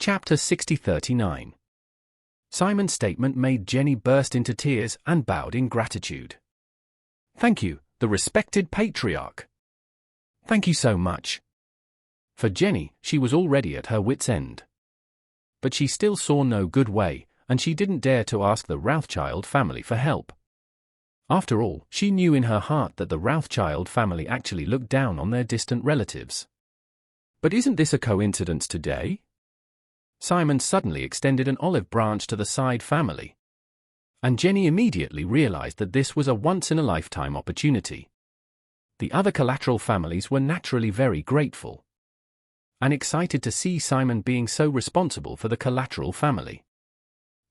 Chapter 6039. Simon's statement made Jenny burst into tears and bowed in gratitude. "Thank you, the respected patriarch. Thank you so much." For Jenny, she was already at her wit's end. But she still saw no good way, and she didn't dare to ask the Rothschild family for help. After all, she knew in her heart that the Rothschild family actually looked down on their distant relatives. But isn't this a coincidence today? Simon suddenly extended an olive branch to the Side family. And Jenny immediately realized that this was a once-in-a-lifetime opportunity. The other collateral families were naturally very grateful and excited to see Simon being so responsible for the collateral family.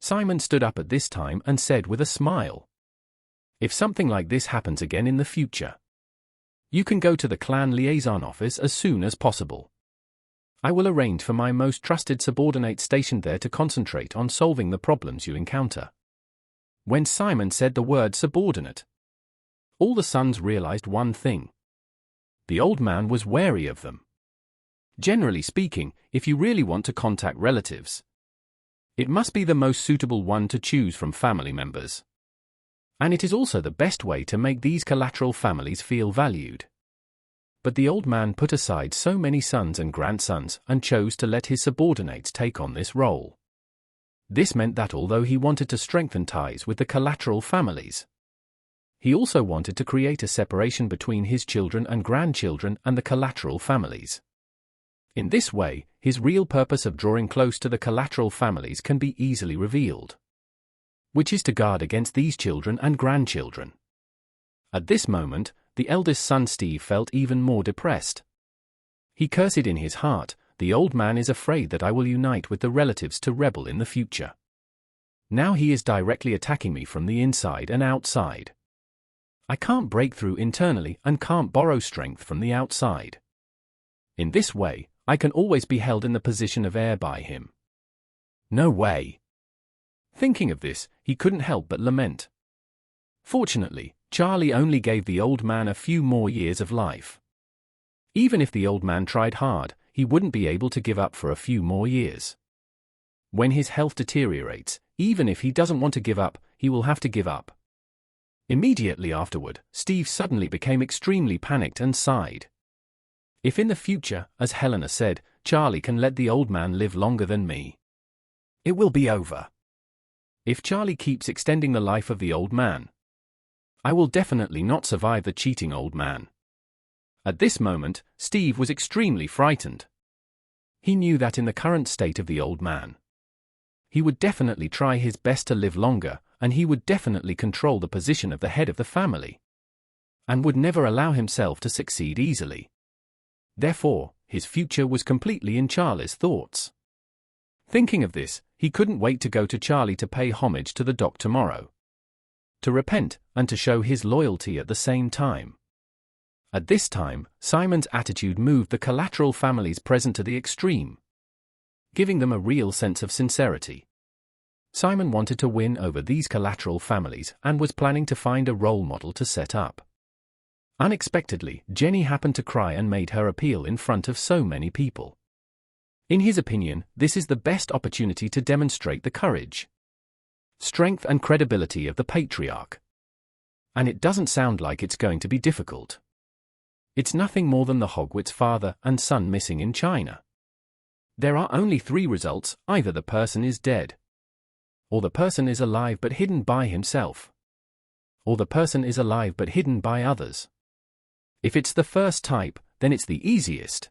Simon stood up at this time and said with a smile, "If something like this happens again in the future, you can go to the clan liaison office as soon as possible. I will arrange for my most trusted subordinate stationed there to concentrate on solving the problems you encounter." When Simon said the word subordinate, all the sons realized one thing. The old man was wary of them. Generally speaking, if you really want to contact relatives, it must be the most suitable one to choose from family members. And it is also the best way to make these collateral families feel valued. But the old man put aside so many sons and grandsons and chose to let his subordinates take on this role. This meant that although he wanted to strengthen ties with the collateral families, he also wanted to create a separation between his children and grandchildren and the collateral families. In this way, his real purpose of drawing close to the collateral families can be easily revealed, which is to guard against these children and grandchildren. At this moment, the eldest son Steve felt even more depressed. He cursed in his heart, "The old man is afraid that I will unite with the relatives to rebel in the future. Now he is directly attacking me from the inside and outside. I can't break through internally and can't borrow strength from the outside. In this way, I can always be held in the position of heir by him. No way." Thinking of this, he couldn't help but lament. Fortunately, Charlie only gave the old man a few more years of life. Even if the old man tried hard, he wouldn't be able to give up for a few more years. When his health deteriorates, even if he doesn't want to give up, he will have to give up. Immediately afterward, Steve suddenly became extremely panicked and sighed. If in the future, as Helena said, Charlie can let the old man live longer than me, it will be over. If Charlie keeps extending the life of the old man, I will definitely not survive the cheating old man. At this moment, Steve was extremely frightened. He knew that in the current state of the old man, he would definitely try his best to live longer, and he would definitely control the position of the head of the family, and would never allow himself to succeed easily. Therefore, his future was completely in Charlie's thoughts. Thinking of this, he couldn't wait to go to Charlie to pay homage to the doc tomorrow, to repent, and to show his loyalty at the same time. At this time, Simon's attitude moved the collateral families present to the extreme, giving them a real sense of sincerity. Simon wanted to win over these collateral families and was planning to find a role model to set up. Unexpectedly, Jenny happened to cry and made her appeal in front of so many people. In his opinion, this is the best opportunity to demonstrate the courage, strength and credibility of the patriarch. And it doesn't sound like it's going to be difficult. It's nothing more than the Hogwarts father and son missing in China. There are only 3 results: either the person is dead, or the person is alive but hidden by himself, or the person is alive but hidden by others. If it's the first type, then it's the easiest.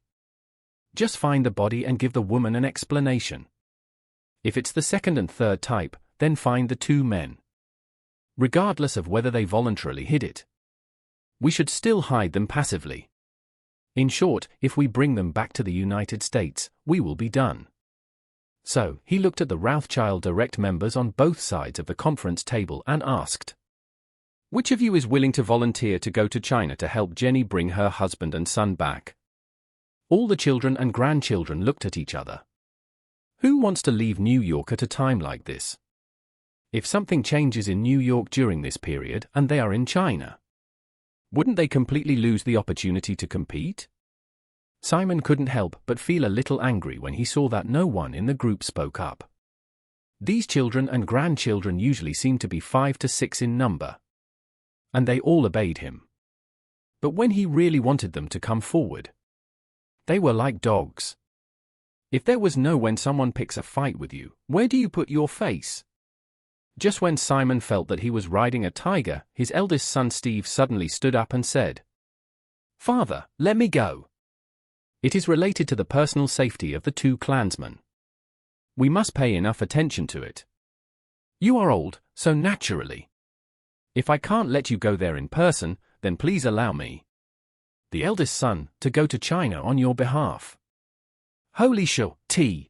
Just find the body and give the woman an explanation. If it's the second and third type, then find the 2 men. Regardless of whether they voluntarily hid it, we should still hide them passively. In short, if we bring them back to the United States, we will be done. So, he looked at the Rothschild direct members on both sides of the conference table and asked, "Which of you is willing to volunteer to go to China to help Jenny bring her husband and son back?" All the children and grandchildren looked at each other. Who wants to leave New York at a time like this? If something changes in New York during this period and they are in China, wouldn't they completely lose the opportunity to compete? Simon couldn't help but feel a little angry when he saw that no one in the group spoke up. These children and grandchildren usually seem to be 5 to 6 in number. And they all obeyed him. But when he really wanted them to come forward, they were like dogs. If there was no when someone picks a fight with you, where do you put your face? Just when Simon felt that he was riding a tiger, his eldest son Steve suddenly stood up and said, "Father, let me go." It is related to the personal safety of the two clansmen. We must pay enough attention to it. You are old, so naturally. If I can't let you go there in person, then please allow me, the eldest son, to go to China on your behalf. Holy T.